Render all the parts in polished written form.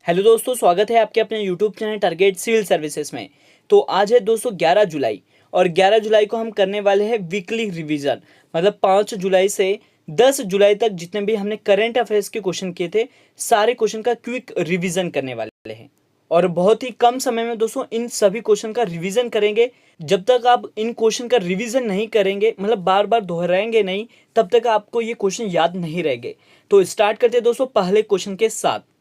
Hello दोस्तों, स्वागत है आपके अपने YouTube channel Target Civil Services में। तो आज है दोस्तों 11 जुलाई और 11 जुलाई को हम करने वाले हैं वीकली रिवीजन। मतलब 5 जुलाई से 10 जुलाई तक जितने भी हमने करंट अफेयर्स के क्वेश्चन किए थे, सारे क्वेश्चन का क्विक रिवीजन करने वाले हैं। और बहुत ही कम समय में दोस्तों इन सभी क्वेश्चन का रिवीजन करेंगे। जब तक आप इन क्वेश्चन का रिवीजन नहीं करेंगे, मतलब बार बार दोहराएंगे नहीं, तब तक आपको ये क्वेश्चन याद नहीं रहेंगे। तो स्टार्ट करते हैं दोस्तों पहले क्वेश्चन के साथ।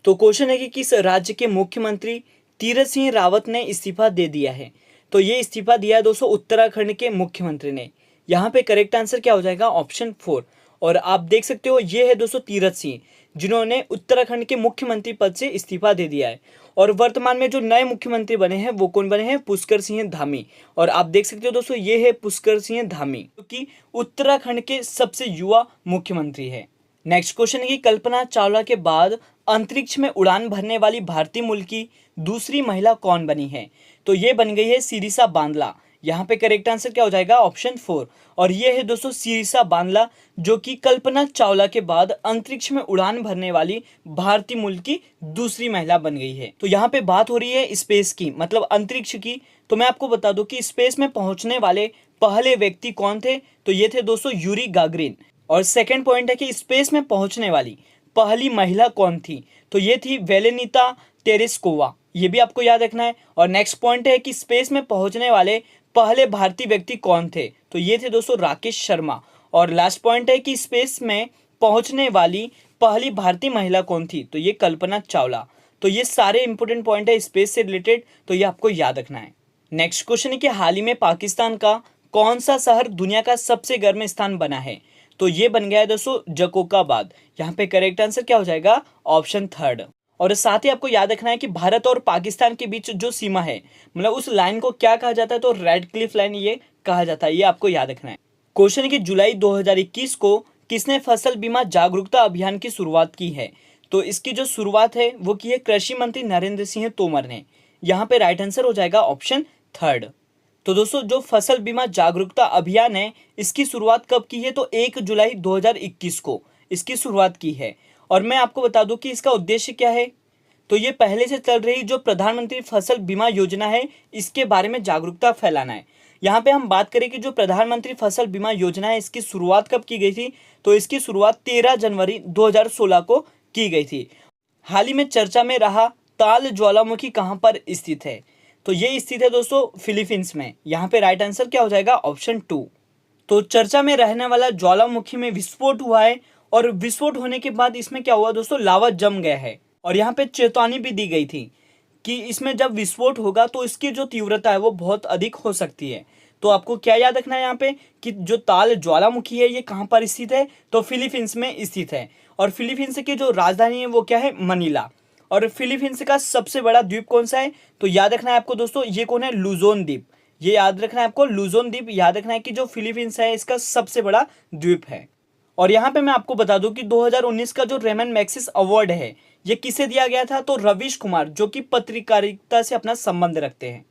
तो क्वेश्चन है कि किस राज्य के मुख्यमंत्री तीरथ सिंह रावत ने इस्तीफा दे दिया है। तो ये इस्तीफा दिया है दोस्तों उत्तराखंड के मुख्यमंत्री ने। यहाँ पे करेक्ट आंसर क्या हो जाएगा? ऑप्शन 4। और आप देख सकते हो ये है दोस्तों तीरथ सिंह, जिन्होंने उत्तराखंड के मुख्यमंत्री पद से इस्तीफा दे दिया है। और वर्तमान में जो नए मुख्यमंत्री बने हैं वो कौन बने हैं? पुष्कर सिंह धामी। और आप देख सकते हो दोस्तों ये है पुष्कर सिंह धामी, जो कि उत्तराखंड के सबसे युवा मुख्यमंत्री है। नेक्स्ट क्वेश्चन है कि कल्पना चावला के बाद अंतरिक्ष में उड़ान भरने वाली भारतीय मूल की दूसरी महिला कौन बनी है? तो ये बन गई है सिरिसा बांदला। यहाँ पे करेक्ट आंसर क्या हो जाएगा? ऑप्शन 4। और ये है दोस्तों सिरिसा बांदला, जो कि कल्पना चावला के बाद अंतरिक्ष में उड़ान भरने वाली भारतीय मूल की दूसरी महिला बन गई है। तो यहाँ पे बात हो रही है स्पेस की, मतलब अंतरिक्ष की। तो मैं आपको बता दूं कि स्पेस में पहुंचने वाले पहले व्यक्ति कौन थे? तो ये थे दोस्तों यूरी गागरिन। और सेकंड पॉइंट है कि स्पेस में पहुंचने वाली पहली महिला कौन थी? तो ये थी वेलेनिता तेरेस्कोवा। ये भी आपको याद रखना है। और नेक्स्ट पॉइंट है कि स्पेस में पहुंचने वाले पहले भारतीय व्यक्ति कौन थे? तो ये थे दोस्तों राकेश शर्मा। और लास्ट पॉइंट है कि स्पेस में पहुंचने वाली पहली भारतीय महिला कौन थी? तो ये कल्पना चावला। तो ये सारे इंपॉर्टेंट पॉइंट है स्पेस से रिलेटेड, तो ये आपको याद रखना है। नेक्स्ट क्वेश्चन है कि हाल ही में पाकिस्तान का कौन सा शहर दुनिया का सबसे गर्म स्थान बना है? तो ये बन गया है दोस्तों जकोकाबाद। यहाँ पे करेक्ट आंसर क्या हो जाएगा? ऑप्शन 3। और साथ ही आपको याद रखना है कि भारत और पाकिस्तान के बीच जो सीमा है, मतलब उस लाइन को क्या कहा जाता है? तो रेड क्लिफ लाइन ये कहा जाता है। ये आपको याद रखना है। क्वेश्चन है कि जुलाई 2021 को किसने फसल बीमा जागरूकता अभियान की शुरुआत की है? तो इसकी जो शुरुआत है वो की है कृषि मंत्री नरेंद्र सिंह तोमर ने। यहाँ पे राइट आंसर हो जाएगा ऑप्शन 3। तो दोस्तों जो फसल बीमा जागरूकता अभियान है, इसकी शुरुआत कब की है? तो 1 जुलाई 2021 को इसकी शुरुआत की है। और मैं आपको बता दूं कि इसका उद्देश्य क्या है। तो ये पहले से चल रही जो प्रधानमंत्री फसल बीमा योजना है, इसके बारे में जागरूकता फैलाना है। यहाँ पे हम बात करें कि जो प्रधानमंत्री फसल बीमा योजना है, इसकी शुरुआत कब की गई थी? तो इसकी शुरुआत 13 जनवरी 2016 को की गई थी। हाल ही में चर्चा में रहा ताल ज्वालामुखी कहाँ पर स्थित है? तो ये स्थित है दोस्तों फिलीपींस में। यहाँ पे राइट आंसर क्या हो जाएगा? ऑप्शन 2। तो चर्चा में रहने वाला ज्वालामुखी में विस्फोट हुआ है। और विस्फोट होने के बाद इसमें क्या हुआ दोस्तों? लावा जम गया है। और यहाँ पे चेतावनी भी दी गई थी कि इसमें जब विस्फोट होगा तो इसकी जो तीव्रता है वो बहुत अधिक हो सकती है। तो आपको क्या याद रखना है यहाँ पे कि जो ताल ज्वालामुखी है ये कहाँ पर स्थित है? तो फिलीपींस में स्थित है। और फिलीपींस की जो राजधानी है वो क्या है? मनीला। और फिलीपींस का सबसे बड़ा द्वीप कौन सा है? तो याद रखना है आपको दोस्तों, ये कौन है? लुजोन द्वीप। ये याद रखना है आपको, लुजोन द्वीप याद रखना है कि जो फिलीपींस है इसका सबसे बड़ा द्वीप है। और यहाँ पे मैं आपको बता दूं कि 2019 का जो रेमन मैग्सेसे अवार्ड है ये किसे दिया गया था? तो रवीश कुमार, जो कि पत्रकारिता से अपना संबंध रखते हैं।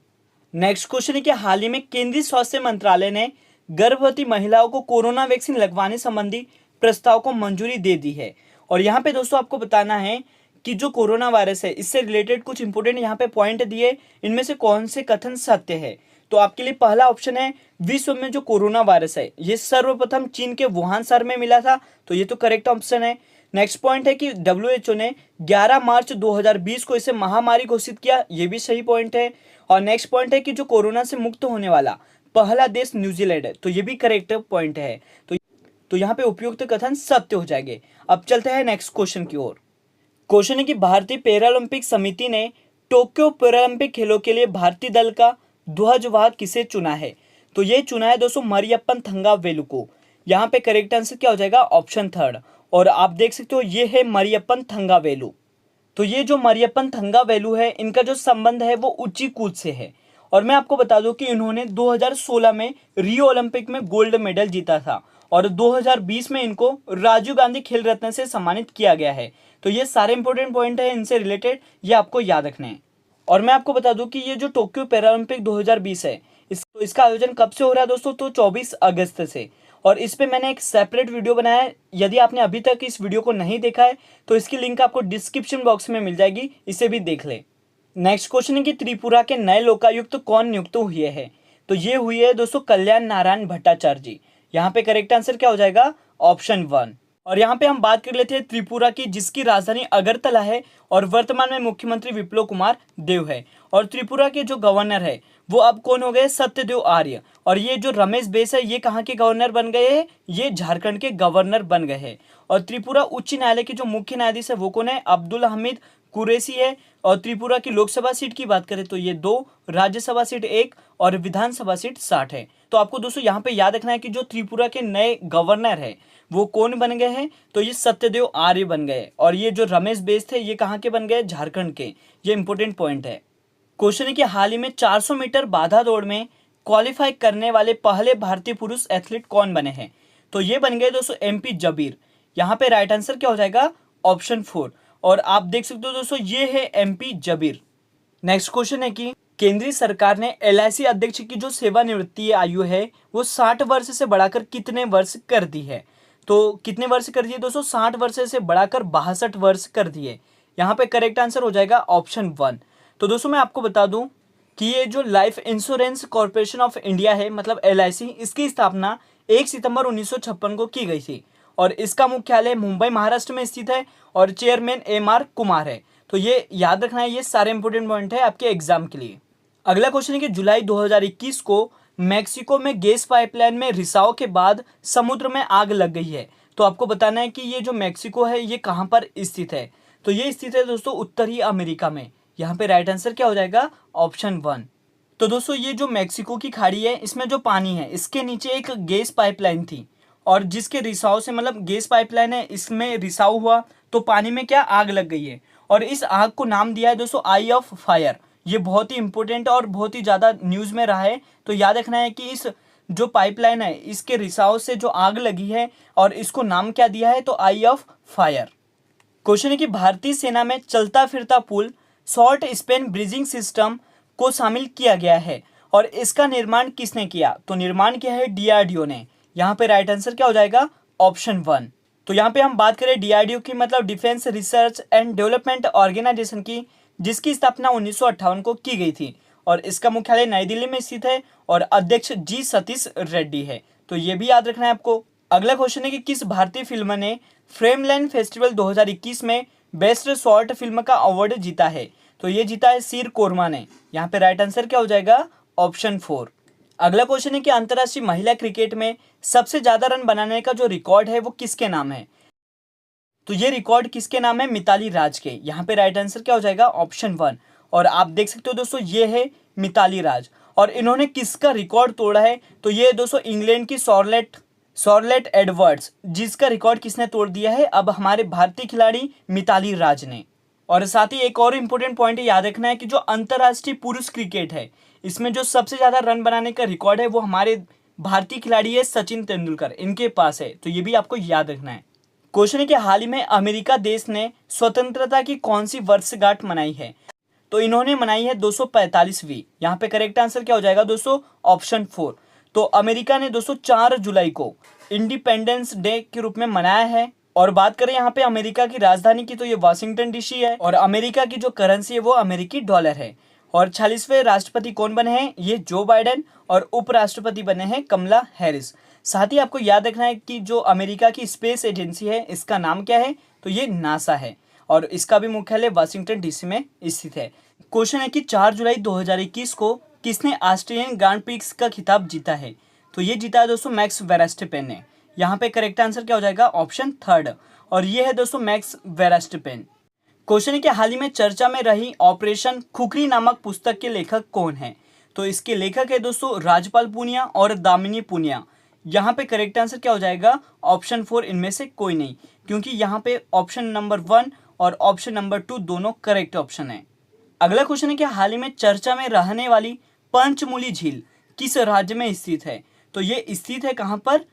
नेक्स्ट क्वेश्चन है कि हाल ही में केंद्रीय स्वास्थ्य मंत्रालय ने गर्भवती महिलाओं को कोरोना वैक्सीन लगवाने संबंधी प्रस्ताव को मंजूरी दे दी है। और यहाँ पे दोस्तों आपको बताना है कि जो कोरोना वायरस है इससे रिलेटेड कुछ इंपोर्टेंट यहाँ पे पॉइंट दिए, इनमें से कौन से कथन सत्य है? तो आपके लिए पहला ऑप्शन है विश्व में जो कोरोना वायरस है ये सर्वप्रथम चीन के वुहान शहर में मिला था। तो ये तो करेक्ट ऑप्शन है। नेक्स्ट पॉइंट है कि WHO ने 11 मार्च 2020 को इसे महामारी घोषित किया। ये भी सही पॉइंट है। और नेक्स्ट पॉइंट है कि जो कोरोना से मुक्त होने वाला पहला देश न्यूजीलैंड है। तो ये भी करेक्ट पॉइंट है। तो यहाँ पे उपयुक्त कथन सत्य हो जाएंगे। अब चलते हैं नेक्स्ट क्वेश्चन की ओर। क्वेश्चन है कि भारतीय पैरालंपिक समिति ने टोक्यो पैरालंपिक खेलों के लिए भारतीय दल का ध्वजवाहक किसे चुना है? तो ये चुना है दोस्तों मरियप्पन थंगावेलु को। यहाँ पे करेक्ट आंसर क्या हो जाएगा? ऑप्शन 3। और आप देख सकते हो ये है मरियप्पन थंगावेलु। तो ये जो मरियप्पन थंगावेलु है इनका जो संबंध है वो ऊंची कूद से है। और मैं आपको बता दूं कि इन्होंने 2016 में रियो ओलंपिक में गोल्ड मेडल जीता था। और 2020 में इनको राजीव गांधी खेल रत्न से सम्मानित किया गया है। तो ये सारे इंपॉर्टेंट पॉइंट है इनसे रिलेटेड, ये आपको याद रखने हैं। और मैं आपको बता दूं कि ये जो टोक्यो पैरालंपिक 2020 है इसका आयोजन कब से हो रहा है दोस्तों? तो 24 अगस्त से। और इस पे मैंने एक सेपरेट वीडियो बनाया है। यदि आपने अभी तक इस वीडियो को नहीं देखा है तो इसकी लिंक आपको डिस्क्रिप्शन बॉक्स में मिल जाएगी, इसे भी देख ले। नेक्स्ट क्वेश्चन है कि त्रिपुरा के नए लोकायुक्त कौन नियुक्त हुए हैं? तो ये हुई है दोस्तों कल्याण नारायण भट्टाचार्य जी। यहाँ पे करेक्ट आंसर क्या हो जाएगा? ऑप्शन 1। और यहाँ पे हम बात कर लेते हैं त्रिपुरा की, जिसकी राजधानी अगरतला है और वर्तमान में मुख्यमंत्री विप्लव कुमार देव है। और त्रिपुरा के जो गवर्नर है वो अब कौन हो गए? सत्यदेव आर्य। और ये जो रमेश बैस है ये कहाँ के गवर्नर बन गए हैं? ये झारखंड के गवर्नर बन गए हैं। और त्रिपुरा उच्च न्यायालय के जो मुख्य न्यायाधीश है वो कौन है? अब्दुल हमीद कुरैशी है। और त्रिपुरा की लोकसभा सीट की बात करें तो ये 2, राज्यसभा सीट 1 और विधानसभा सीट 60 है। तो आपको दोस्तों यहाँ पे याद रखना है कि जो त्रिपुरा के नए गवर्नर है वो कौन बन गए हैं? तो ये सत्यदेव आर्य बन गए। और ये जो रमेश बैस थे ये कहाँ के बन गए? झारखंड के। ये इंपॉर्टेंट पॉइंट है। क्वेश्चन है कि हाल ही में 400 मीटर बाधा दौड़ में क्वालिफाई करने वाले पहले भारतीय पुरुष एथलीट कौन बने हैं? तो ये बन गए दोस्तों MP जबीर। यहाँ पे राइट आंसर क्या हो जाएगा? ऑप्शन 4। और आप देख सकते हो दोस्तों ये है MP जबीर। नेक्स्ट क्वेश्चन है कि केंद्रीय सरकार ने LIC अध्यक्ष की जो सेवानिवृत्ति आयु है वो 60 वर्ष से बढ़ाकर कितने वर्ष कर दी है? तो कितने वर्ष कर दिए दोस्तों? 60 वर्ष से बढ़ाकर 62 वर्ष कर दिए। यहाँ पे करेक्ट आंसर हो जाएगा ऑप्शन 1। तो दोस्तों मैं आपको बता दूं कि ये जो life insurance corporation of India है मतलब LIC, इसकी स्थापना 1 सितंबर 1956 को की गई थी। और इसका मुख्यालय मुंबई महाराष्ट्र में स्थित है और चेयरमैन MR कुमार है। तो ये याद रखना है, ये सारे इंपोर्टेंट पॉइंट है आपके एग्जाम के लिए। अगला क्वेश्चन है कि जुलाई 2021 को मैक्सिको में गैस पाइपलाइन में रिसाव के बाद समुद्र में आग लग गई है। तो आपको बताना है कि ये जो मैक्सिको है ये कहाँ पर स्थित है? तो ये स्थित है दोस्तों उत्तरी अमेरिका में। यहाँ पे राइट आंसर क्या हो जाएगा? ऑप्शन 1। तो दोस्तों ये जो मैक्सिको की खाड़ी है इसमें जो पानी है इसके नीचे एक गैस पाइपलाइन थी और जिसके रिसाव से मतलब गैस पाइपलाइन है इसमें रिसाव हुआ तो पानी में क्या आग लग गई है। और इस आग को नाम दिया है दोस्तों आई ऑफ फायर। ये बहुत ही इंपॉर्टेंट और बहुत ही ज़्यादा न्यूज़ में रहा है। तो याद रखना है कि इस जो पाइपलाइन है इसके रिसाव से जो आग लगी है और इसको नाम क्या दिया है? तो आई ऑफ फायर। क्वेश्चन है कि भारतीय सेना में चलता फिरता पुल शॉर्ट स्पैन ब्रिजिंग सिस्टम को शामिल किया गया है और इसका निर्माण किसने किया? तो निर्माण किया है DRDO ने। यहाँ पे राइट आंसर क्या हो जाएगा? ऑप्शन 1। तो यहाँ पे हम बात करें DRDO की मतलब defence research and development organisation की, जिसकी स्थापना 1958 को की गई थी और इसका मुख्यालय नई दिल्ली में स्थित है और अध्यक्ष G सतीश रेड्डी है। तो ये भी याद रखना है आपको। अगला क्वेश्चन है कि किस भारतीय फिल्म ने फ्रेमलैंड फेस्टिवल 2021 में बेस्ट शॉर्ट फिल्म का अवार्ड जीता है? तो ये जीता है सीर कोरमा ने। यहाँ पे राइट आंसर क्या हो जाएगा? ऑप्शन 4। अगला क्वेश्चन है कि अंतर्राष्ट्रीय महिला क्रिकेट में सबसे ज्यादा रन बनाने का जो रिकॉर्ड है वो किसके नाम है? तो ये रिकॉर्ड किसके नाम है? मिताली राज के। यहाँ पे राइट आंसर क्या हो जाएगा? ऑप्शन 1। और आप देख सकते हो दोस्तों ये है मिताली राज। और इन्होंने किसका रिकॉर्ड तोड़ा है? तो ये दोस्तों इंग्लैंड की शॉर्लेट एडवर्ड्स, जिसका रिकॉर्ड किसने तोड़ दिया है? अब हमारे भारतीय खिलाड़ी मिताली राज ने। और साथ ही एक और इम्पोर्टेंट पॉइंट याद रखना है कि जो अंतर्राष्ट्रीय पुरुष क्रिकेट है इसमें जो सबसे ज़्यादा रन बनाने का रिकॉर्ड है वो हमारे भारतीय खिलाड़ी है सचिन तेंदुलकर, इनके पास है। तो ये भी आपको याद रखना है। क्वेश्चन है कि हाल ही में अमेरिका देश ने स्वतंत्रता की कौन सी वर्षगांठ मनाई है? तो इन्होंने मनाई है 245वीं। यहाँ पे करेक्ट आंसर क्या हो जाएगा दोस्तों? ऑप्शन 4। तो अमेरिका ने दोस्तों 4 जुलाई को इंडिपेंडेंस डे के रूप में मनाया है। और बात करें यहाँ पे अमेरिका की राजधानी की तो ये वाशिंगटन DC है और अमेरिका की जो करेंसी है वो अमेरिकी डॉलर है। और 46वें राष्ट्रपति कौन बने हैं? ये जो बाइडेन। और उपराष्ट्रपति बने हैं कमला हैरिस। साथ ही आपको याद रखना है कि जो अमेरिका की स्पेस एजेंसी है इसका नाम क्या है? तो ये नासा है और इसका भी मुख्यालय वाशिंगटन DC में स्थित है। क्वेश्चन है कि 4 जुलाई 2021 को किसने ऑस्ट्रेलियन ग्रांड प्रिक्स का खिताब जीता है? तो ये जीता है दोस्तों मैक्स वेरास्टेपेन ने। यहाँ पे करेक्ट आंसर क्या हो जाएगा? ऑप्शन 3। और ये है दोस्तों मैक्स वेरास्टेपेन। क्वेश्चन है कि हाल ही में चर्चा में रही ऑपरेशन खुखरी नामक पुस्तक के लेखक कौन है? तो इसके लेखक है दोस्तों राजपाल पूनिया और दामिनी पूनिया। यहाँ पे करेक्ट आंसर क्या हो जाएगा? ऑप्शन 4 इनमें से कोई नहीं, क्योंकि यहाँ पे ऑप्शन नंबर 1 और ऑप्शन नंबर 2 दोनों करेक्ट ऑप्शन है। अगला क्वेश्चन है कि हाल ही में चर्चा में रहने वाली पंचमुली झील किस राज्य में स्थित है? तो ये स्थित है कहाँ पर?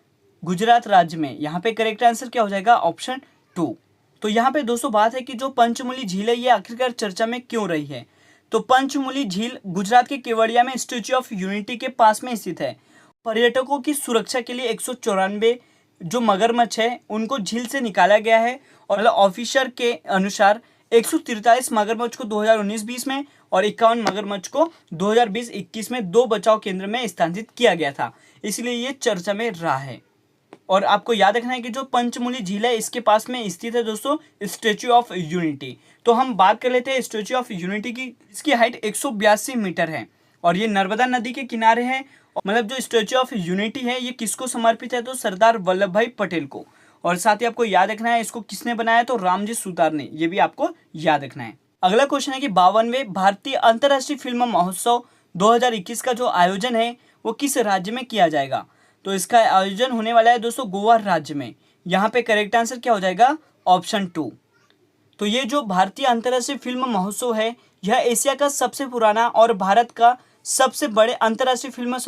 गुजरात राज्य में। यहाँ पे करेक्ट आंसर क्या हो जाएगा? ऑप्शन 2। तो यहाँ पे दोस्तों बात है कि जो पंचमुली झील है ये आखिरकार चर्चा में क्यों रही है? तो पंचमुली झील गुजरात के केवड़िया में स्टैच्यू ऑफ यूनिटी के पास में स्थित है पर्यटकों की सुरक्षा के लिए 194 जो मगरमच्छ है उनको झील से निकाला गया है। और मतलब ऑफिसर के अनुसार 143 मगरमच्छ को 2019-20 में और 51 मगरमच्छ को 2020-21 में 2 बचाव केंद्र में स्थानांतरित किया गया था, इसलिए ये चर्चा में रहा है। और आपको याद रखना है कि जो पंचमुली झील है इसके पास में स्थित है दोस्तों स्टैच्यू ऑफ यूनिटी। तो हम बात कर लेते हैं स्टैच्यू ऑफ यूनिटी की। इसकी हाइट 182 मीटर है और ये नर्मदा नदी के किनारे है। मतलब जो स्टैच्यू ऑफ यूनिटी है ये किसको समर्पित है, तो सरदार वल्लभ भाई पटेल को। और साथ ही आपको याद रखना है इसको किसने बनाया, तो रामजी सुतार ने, ये भी आपको याद रखना है। अगला क्वेश्चन है कि 52वें भारतीय अंतर्राष्ट्रीय फिल्म महोत्सव 2021 का जो आयोजन है वो किस राज्य में किया जाएगा। तो इसका आयोजन होने वाला है दोस्तों गोवा राज्य में। यहाँ पे करेक्ट आंसर क्या हो जाएगा, ऑप्शन 2। तो ये जो भारतीय अंतर्राष्ट्रीय फिल्म महोत्सव है यह एशिया का सबसे पुराना और भारत का सबसे बड़े अंतर्राष्ट्रीय फिल्म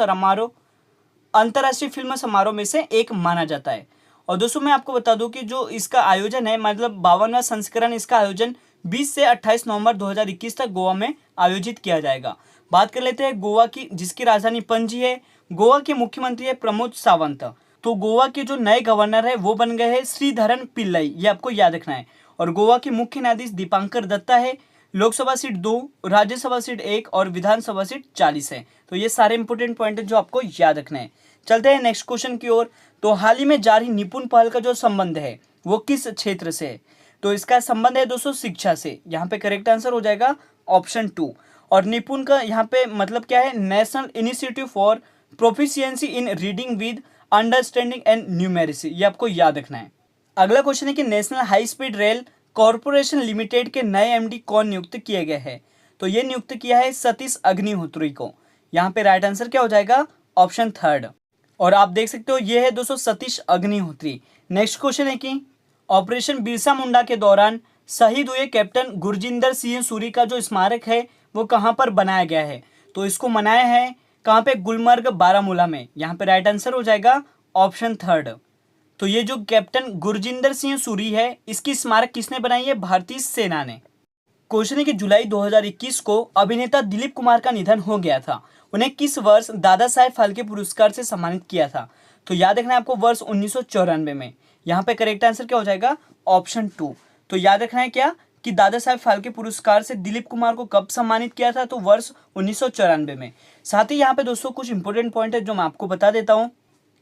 समारोह में से एक माना जाता है। और दोस्तों मैं आपको बता दूं कि जो इसका आयोजन है मतलब 52वां संस्करण, इसका आयोजन 20 से 28 नवंबर 2021 तक गोवा में आयोजित किया जाएगा। बात कर लेते हैं गोवा की, जिसकी राजधानी पणजी है। गोवा के मुख्यमंत्री है प्रमोद सावंत। तो गोवा के जो नए गवर्नर है वो बन गए हैं श्रीधरन पिल्लई, ये आपको याद रखना है। और गोवा के मुख्य न्यायाधीश दीपांकर दत्ता है। लोकसभा सीट 2, राज्यसभा सीट 1 और विधानसभा सीट 40 है। तो ये सारे इंपोर्टेंट पॉइंट है जो आपको याद रखना है। चलते हैं नेक्स्ट क्वेश्चन की ओर। तो हाल ही में जारी निपुण पहल का जो संबंध है वो किस क्षेत्र से है। तो इसका संबंध है दोस्तों शिक्षा से। यहाँ पे करेक्ट आंसर हो जाएगा ऑप्शन 2। और निपुण का यहाँ पे मतलब क्या है, national initiative for proficiency in reading with understanding and numeracy, ये आपको याद रखना है। अगला क्वेश्चन है कि national high speed rail corporation limited के नए एमडी कौन नियुक्त किए गए हैं। तो ये नियुक्त किया है सतीश अग्निहोत्री को। यहाँ पे राइट आंसर क्या हो जाएगा, ऑप्शन 3। और आप देख सकते हो ये है दोस्तों सतीश अग्निहोत्री। नेक्स्ट क्वेश्चन है कि ऑपरेशन बिरसा मुंडा के दौरान शहीद हुए कैप्टन गुरजिंदर सिंह सूरी का जो स्मारक है वो कहाँ पर बनाया गया है। तो इसको मनाया है कहाँ पे, गुलमर्ग बारामूला में। यहाँ पे राइट आंसर हो जाएगा ऑप्शन 3। तो ये जो कैप्टन गुरजिंदर सिंह सूरी है इसकी स्मारक किसने बनाई है, भारतीय सेना ने। क्वेश्चन है कि जुलाई 2021 को अभिनेता दिलीप कुमार का निधन हो गया था। उन्हें किस वर्ष दादा साहेब फाल्के पुरस्कार से सम्मानित किया था। तो याद रखना है आपको वर्ष 1994 में। यहाँ पे करेक्ट आंसर क्या हो जाएगा, ऑप्शन 2। तो याद रखना है क्या कि दादा साहेब फाल्के पुरस्कार से दिलीप कुमार को कब सम्मानित किया था, तो वर्ष 1994 में। साथ ही यहाँ पे दोस्तों कुछ इंपॉर्टेंट पॉइंट है जो मैं आपको बता देता हूँ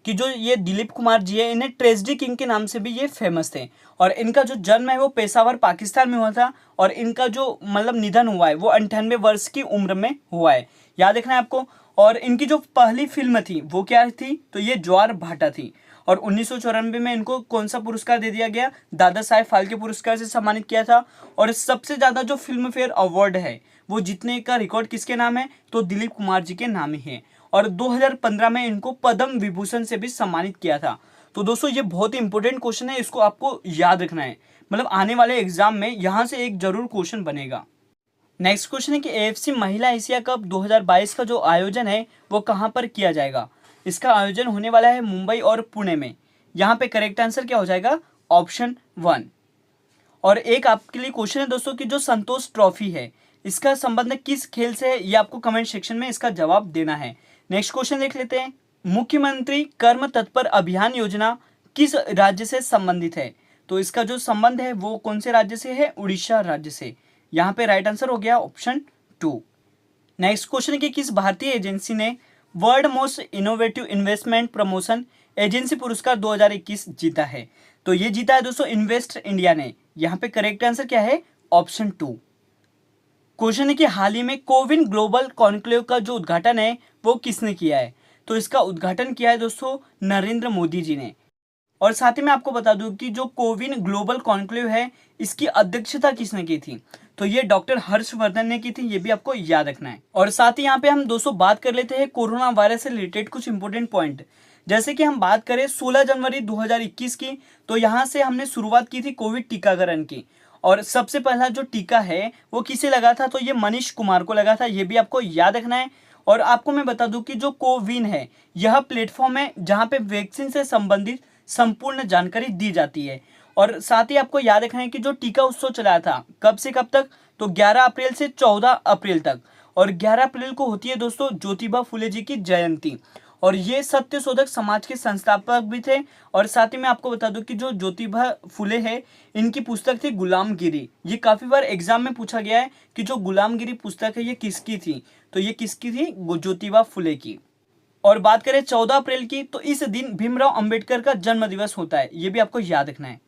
कि जो ये दिलीप कुमार जी है इन्हें ट्रेजेडी किंग के नाम से भी ये फेमस थे। और इनका जो जन्म है वो पेशावर पाकिस्तान में हुआ था। और इनका जो मतलब निधन हुआ है वो 98 वर्ष की उम्र में हुआ है, याद रखना है आपको। और इनकी जो पहली फिल्म थी वो क्या थी, तो ये ज्वार भाटा थी। और 1994 में इनको कौन सा पुरस्कार दे दिया गया, दादा साहेब फाल्के पुरस्कार से सम्मानित किया था। और सबसे ज़्यादा जो फिल्म फेयर अवार्ड है वो जीतने का रिकॉर्ड किसके नाम है, तो दिलीप कुमार जी के नाम ही है। और 2015 में इनको पद्म विभूषण से भी सम्मानित किया था। तो दोस्तों ये बहुत ही इंपॉर्टेंट क्वेश्चन है, इसको आपको याद रखना है। मतलब आने वाले एग्जाम में यहाँ से एक जरूर क्वेश्चन बनेगा। नेक्स्ट क्वेश्चन है कि एएफसी महिला एशिया कप 2022 का जो आयोजन है वो कहाँ पर किया जाएगा। इसका आयोजन होने वाला है मुंबई और पुणे में। यहाँ पे करेक्ट आंसर क्या हो जाएगा, ऑप्शन 1। और एक आपके लिए क्वेश्चन है दोस्तों कि जो संतोष ट्रॉफी है इसका संबंध किस खेल से है, ये आपको कमेंट सेक्शन में इसका जवाब देना है। नेक्स्ट क्वेश्चन देख लेते हैं। मुख्यमंत्री कर्म तत्पर अभियान योजना किस राज्य से संबंधित है। तो इसका जो संबंध है वो कौन से राज्य से है, उड़ीसा राज्य से। यहाँ पे राइट आंसर हो गया ऑप्शन 2। नेक्स्ट क्वेश्चन है कि किस भारतीय एजेंसी ने world most innovative investment promotion agency पुरस्कार 2021 जीता है। तो ये जीता है दोस्तों इन्वेस्ट इंडिया ने। यहाँ पे करेक्ट आंसर क्या है, ऑप्शन 2। क्वेश्चन है कि हाल ही में कोविन ग्लोबल कॉन्क्लेव का जो उद्घाटन है वो किसने किया है। तो इसका उद्घाटन किया है दोस्तों नरेंद्र मोदी जी ने। और साथ ही मैं आपको बता दूं कि जो कोविन ग्लोबल कॉन्क्लेव है इसकी अध्यक्षता किसने की थी। तो ये डॉक्टर हर्षवर्धन ने की थी, ये भी आपको याद रखना है। और साथ ही यहाँ पे हम दोस्तों बात कर लेते हैं कोरोना वायरस से रिलेटेड कुछ इंपोर्टेंट पॉइंट। जैसे कि हम बात करें 16 जनवरी 2021 की, तो यहाँ से हमने शुरुआत की थी कोविड टीकाकरण की। और सबसे पहला जो टीका है वो किसे लगा था, तो ये मनीष कुमार को लगा था, ये भी आपको याद रखना है। और आपको मैं बता दूं कि जो कोविन है यह प्लेटफॉर्म है जहां पे वैक्सीन से संबंधित संपूर्ण जानकारी दी जाती है। और साथ ही आपको याद रखना है कि जो टीका उत्सव चला था कब से कब तक, तो 11 अप्रैल से 14 अप्रैल तक। और 11 अप्रैल को होती है दोस्तों ज्योतिबा फुले जी की जयंती। और ये सत्यशोधक समाज के संस्थापक भी थे। और साथ ही मैं आपको बता दूं कि जो ज्योतिबा फुले है इनकी पुस्तक थी गुलामगिरी। ये काफ़ी बार एग्जाम में पूछा गया है कि जो गुलामगिरी पुस्तक है ये किसकी थी, तो ये किसकी थी, ज्योतिबा फुले की। और बात करें 14 अप्रैल की, तो इस दिन भीमराव अंबेडकर का जन्म दिवस होता है, ये भी आपको याद रखना है।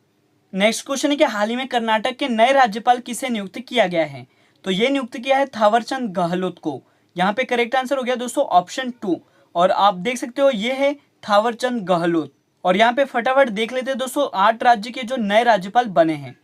नेक्स्ट क्वेश्चन है कि हाल ही में कर्नाटक के नए राज्यपाल किसे नियुक्त किया गया है, तो ये नियुक्त किया है थावरचंद गहलोत को। यहाँ पे करेक्ट आंसर हो गया दोस्तों ऑप्शन 2। और आप देख सकते हो ये है थावरचंद गहलोत। और यहाँ पे फटाफट देख लेते हैं दोस्तों 8 राज्य के जो नए राज्यपाल बने हैं।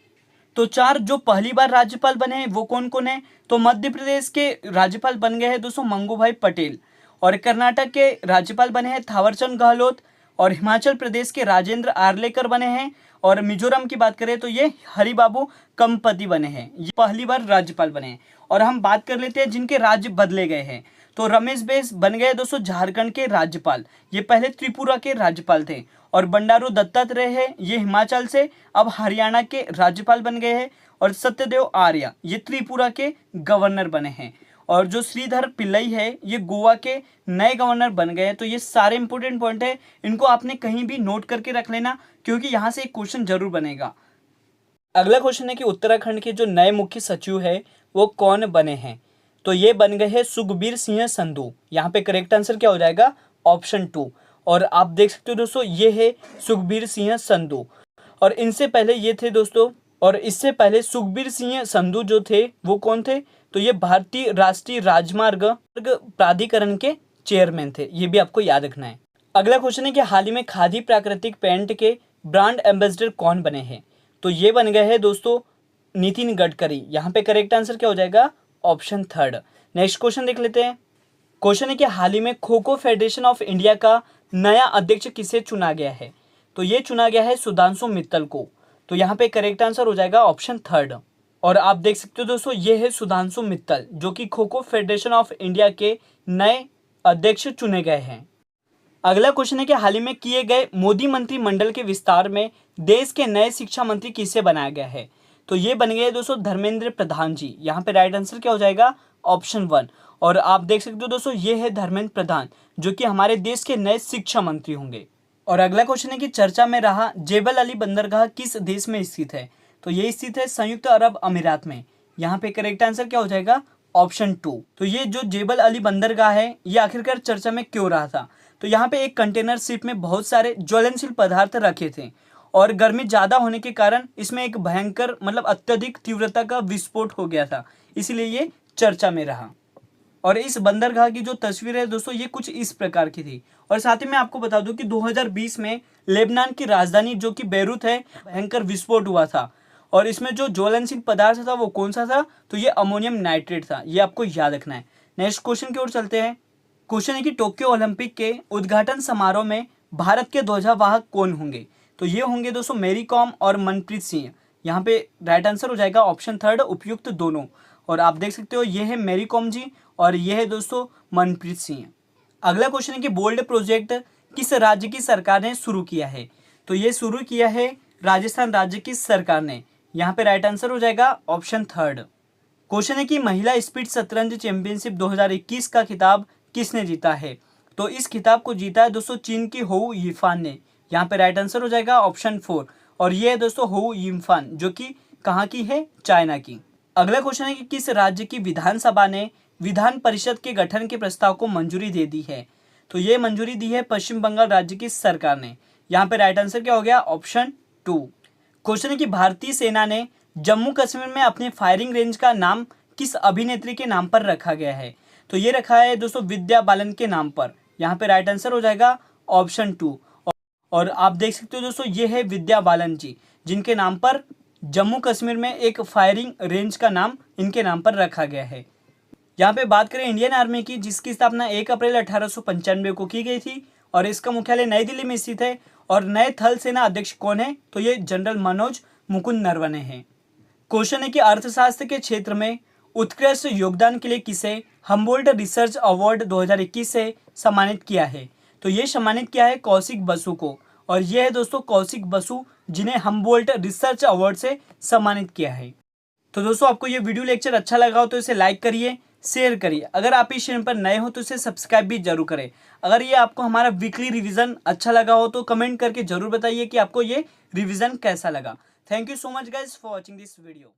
तो 4 जो पहली बार राज्यपाल बने हैं वो कौन कौन है, तो मध्य प्रदेश के राज्यपाल बन गए हैं दोस्तों मंगूभाई पटेल। और कर्नाटक के राज्यपाल बने हैं थावरचंद गहलोत। और हिमाचल प्रदेश के राजेंद्र आर्लेकर बने हैं। और मिजोरम की बात करें तो ये हरिबाबू कंपति बने हैं, ये पहली बार राज्यपाल बने हैं। और हम बात कर लेते हैं जिनके राज्य बदले गए हैं, तो रमेश बैस बन गए दोस्तों झारखंड के राज्यपाल, ये पहले त्रिपुरा के राज्यपाल थे। और बंडारू दत्तात्रेय है ये हिमाचल से अब हरियाणा के राज्यपाल बन गए हैं। और सत्यदेव आर्य ये त्रिपुरा के गवर्नर बने हैं। और जो श्रीधर पिल्लई है ये गोवा के नए गवर्नर बन गए हैं। तो ये सारे इंपॉर्टेंट पॉइंट है, इनको आपने कहीं भी नोट करके रख लेना क्योंकि यहाँ से एक क्वेश्चन जरूर बनेगा। अगला क्वेश्चन है कि उत्तराखंड के जो नए मुख्य सचिव है वो कौन बने हैं, तो ये बन गए हैं सुखबीर सिंह संधू। यहाँ पे करेक्ट आंसर क्या हो जाएगा ऑप्शन 2। और आप देख सकते हो दोस्तों ये है सुखबीर सिंह संधू। और इनसे पहले ये थे दोस्तों, और इससे पहले सुखबीर सिंह संधू जो थे वो कौन थे, तो ये भारतीय राष्ट्रीय राजमार्ग प्राधिकरण के चेयरमैन थे, ये भी आपको याद रखना है। अगला क्वेश्चन है कि हाल ही में खादी प्राकृतिक पेंट के ब्रांड एम्बेसडर कौन बने हैं, तो ये बन गए हैं दोस्तों नितिन गडकरी। यहाँ पे करेक्ट आंसर क्या हो जाएगा ऑप्शन 3। नेक्स्ट क्वेश्चन देख लेते हैं। क्वेश्चन है कि हाल ही में kho kho federation of India का नया अध्यक्ष किसे चुना गया है, तो ये चुना गया है सुधांशु मित्तल को। तो यहाँ पे करेक्ट आंसर हो जाएगा ऑप्शन 3। और आप देख सकते हो दोस्तों ये है सुधांशु मित्तल जो कि kho kho federation of India के नए अध्यक्ष चुने गए हैं। अगला क्वेश्चन है कि हाल ही में किए गए मोदी मंत्रिमंडल के विस्तार में देश के नए शिक्षा मंत्री किसे बनाया गया है, तो ये बन गए दोस्तों धर्मेंद्र प्रधान जी। यहाँ पे राइट आंसर क्या हो जाएगा ऑप्शन 1। और आप देख सकते हो दोस्तों ये है धर्मेंद्र प्रधान जो कि हमारे देश के नए शिक्षा मंत्री होंगे। और अगला क्वेश्चन है कि चर्चा में रहा जेबल अली बंदरगाह किस देश में स्थित है, तो ये स्थित है संयुक्त अरब अमीरात में। यहाँ पे करेक्ट आंसर क्या हो जाएगा ऑप्शन 2। तो ये जो जेबल अली बंदरगाह है ये आखिरकार चर्चा में क्यों रहा था, तो यहाँ पे एक कंटेनर शिप में बहुत सारे ज्वलनशील पदार्थ रखे थे और गर्मी ज़्यादा होने के कारण इसमें एक भयंकर मतलब अत्यधिक तीव्रता का विस्फोट हो गया था, इसलिए ये चर्चा में रहा। और इस बंदरगाह की जो तस्वीर है दोस्तों ये कुछ इस प्रकार की थी। और साथ ही मैं आपको बता दूं कि 2020 में लेबनान की राजधानी जो कि बेरूत है भयंकर विस्फोट हुआ था। और इसमें जो ज्वलनशील पदार्थ था वो कौन सा था, तो ये अमोनियम नाइट्रेट था, ये आपको याद रखना है। नेक्स्ट क्वेश्चन की ओर चलते हैं। क्वेश्चन है कि टोक्यो ओलंपिक के उद्घाटन समारोह में भारत के ध्वजावाहक कौन होंगे, तो ये होंगे दोस्तों मैरी कॉम और मनप्रीत सिंह। यहाँ पे राइट आंसर हो जाएगा ऑप्शन 3 उपयुक्त दोनों। और आप देख सकते हो ये है मैरी कॉम जी और ये है दोस्तों मनप्रीत सिंह। अगला क्वेश्चन है कि बोल्ड प्रोजेक्ट किस राज्य की सरकार ने शुरू किया है, तो ये शुरू किया है राजस्थान राज्य की सरकार ने। यहाँ पे राइट आंसर हो जाएगा ऑप्शन 3। क्वेश्चन है कि महिला स्पीड शतरंज चैंपियनशिप 2021 का खिताब किसने जीता है, तो इस खिताब को जीता है दोस्तों चीन की होउ यिफान ने। यहाँ पे राइट आंसर हो जाएगा ऑप्शन 4। और ये है दोस्तों होउ यिफान जो कि कहाँ की है, चाइना की। अगला क्वेश्चन है कि किस राज्य की विधानसभा ने विधान परिषद के गठन के प्रस्ताव को मंजूरी दे दी है, तो ये मंजूरी दी है पश्चिम बंगाल राज्य की सरकार ने। यहाँ पे राइट आंसर क्या हो गया ऑप्शन 2। क्वेश्चन है कि भारतीय सेना ने जम्मू कश्मीर में अपने फायरिंग रेंज का नाम किस अभिनेत्री के नाम पर रखा गया है, तो ये रखा है दोस्तों विद्या बालन के नाम पर। यहाँ पे राइट आंसर हो जाएगा ऑप्शन 2। और आप देख सकते हो दोस्तों ये है विद्या बालन जी जिनके नाम पर जम्मू कश्मीर में एक फायरिंग रेंज का नाम इनके नाम पर रखा गया है। यहाँ पे बात करें इंडियन आर्मी की जिसकी स्थापना 1 अप्रैल 1895 को की गई थी और इसका मुख्यालय नई दिल्ली में स्थित है। और नए थल सेना अध्यक्ष कौन है, तो ये जनरल मनोज मुकुंद नरवणे हैं। क्वेश्चन है कि अर्थशास्त्र के क्षेत्र में उत्कृष्ट योगदान के लिए किसे हम्बोल्ट रिसर्च अवार्ड 2021 से सम्मानित किया है, तो ये सम्मानित किया है कौशिक बसु को। और ये है दोस्तों कौशिक बसु जिन्हें हम्बोल्ट रिसर्च अवार्ड से सम्मानित किया है। तो दोस्तों आपको ये वीडियो लेक्चर अच्छा लगा हो तो इसे लाइक करिए, शेयर करिए। अगर आप इस चैनल पर नए हो तो इसे सब्सक्राइब भी जरूर करें। अगर ये आपको हमारा वीकली रिवीजन अच्छा लगा हो तो कमेंट करके जरूर बताइए कि आपको ये रिवीजन कैसा लगा। Thank you so much guys for watching this video.